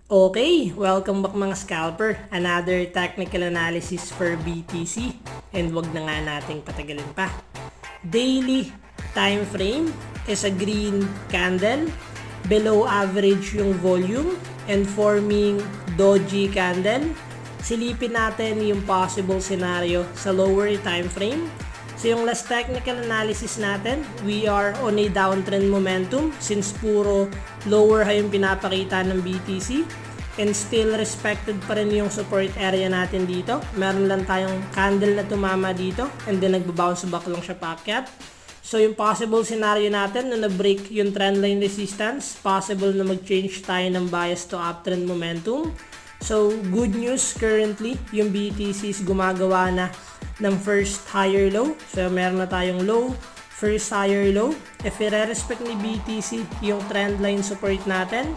Okay, welcome back mga scalper. Another technical analysis for BTC. And wag na nga nating patagalin pa. Daily time frame is a green candle. Below average yung volume and forming doji candle. Silipin natin yung possible scenario sa lower time frame. So yung last technical analysis natin, we are on a downtrend momentum since puro lower high yung pinapakita ng BTC and still respected pa rin yung support area natin dito. Meron lang tayong candle na tumama dito and then nagbabounce back lang siya paakyat. So yung possible scenario natin na na-break yung trendline resistance, possible na mag-change tayo ng bias to uptrend momentum. So good news currently, yung BTC is gumagawa na ng first higher low. So meron na tayong low, first higher low. If i-respect ni BTC yung trendline support natin,